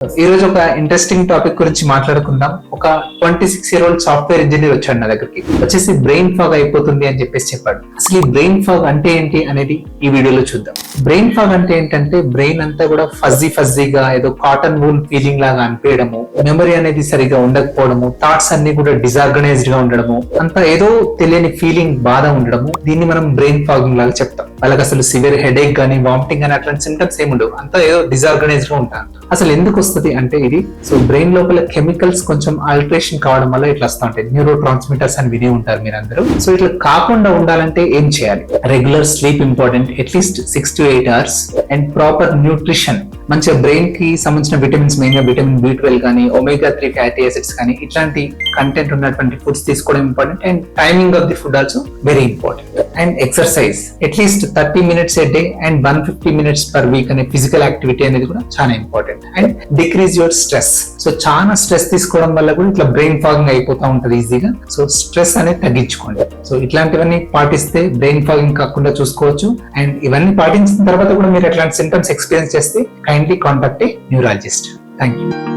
ఈ రోజు ఒక ఇంట్రెస్టింగ్ టాపిక్ గురించి మాట్లాడుకుందాం. ఒక 26-year-old సాఫ్ట్వేర్ ఇంజనీర్ వచ్చాడు నా దగ్గరికి. వచ్చేసి బ్రెయిన్ ఫాగ్ అయిపోతుంది అని చెప్పాడు. అసలు ఈ బ్రెయిన్ ఫాగ్ అంటే ఏంటి అనేది ఈ వీడియోలో చూద్దాం. బ్రెయిన్ ఫాగ్ అంటే ఏంటంటే బ్రెయిన్ అంతా కూడా ఫజీగా ఏదో కాటన్ వూల్ ఫీలింగ్ లాగా అనిపించడము, మెమరీ అనేది సరిగా ఉండకపోవడము, థాట్స్ అన్ని కూడా డిజార్గనైజ్డ్ గా ఉండడము, అంతా ఏదో తెలియని ఫీలింగ్ బాధ ఉండడము, దీన్ని మనం బ్రెయిన్ ఫాగింగ్ లాగా చెప్తాం. వాళ్ళకి అసలు సివియర్ హెడేక్ గానీ వామిటింగ్ గానీ అట్లాంటి సింటమ్స్ ఏమి ఉండవు, అంతా ఏదో డిజార్గనైజ్డ్ గా ఉంటారు. అసలు ఎందుకు వస్తుంది అంటే ఇది బ్రెయిన్ లోపల కెమికల్స్ కొంచెం ఆల్టరేషన్ కావడం వల్ల ఇట్లా వస్తూ ఉంటాయి. న్యూరో ట్రాన్స్మిటర్స్ అని వినే ఉంటారు మీరందరూ. ఇట్లా కాకుండా ఉండాలంటే ఏం చేయాలి? Regular sleep important, at least 6 to 8 hours, and proper nutrition. మంచిగా బ్రెయిన్ కి సంబంధించిన విటమిన్స్, మెయిన్ గా విటమిన్ B12 కానీ, omega-3 ఫ్యాటీ యాసిడ్స్ కానీ ఇట్లాంటి కంటెంట్ ఉన్నటువంటి ఫుడ్స్ తీసుకోవడం important. And timing of the food also very important. And exercise at least 30 minutes a day and 150 minutes per week అనే ఫిజికల్ యాక్టివిటీ అనేది కూడా చాలా important. And decrease your stress. చాలా stress తీసుకోవడం వల్ల కూడా ఇట్లా బ్రెయిన్ ఫాగింగ్ అయిపోతా ఉంటది ఈజీగా. స్ట్రెస్ అనేది తగ్గించుకోండి. ఇట్లాంటివన్నీ పాటిస్తే బ్రెయిన్ ఫాగింగ్ కాకుండా చూసుకోవచ్చు. అండ్ ఇవన్నీ పాటించిన తర్వాత కూడా మీరు ఎట్లాంటి సింటమ్స్ ఎక్స్పీరియన్స్ చేస్తే kindly contact a neurologist. Thank you.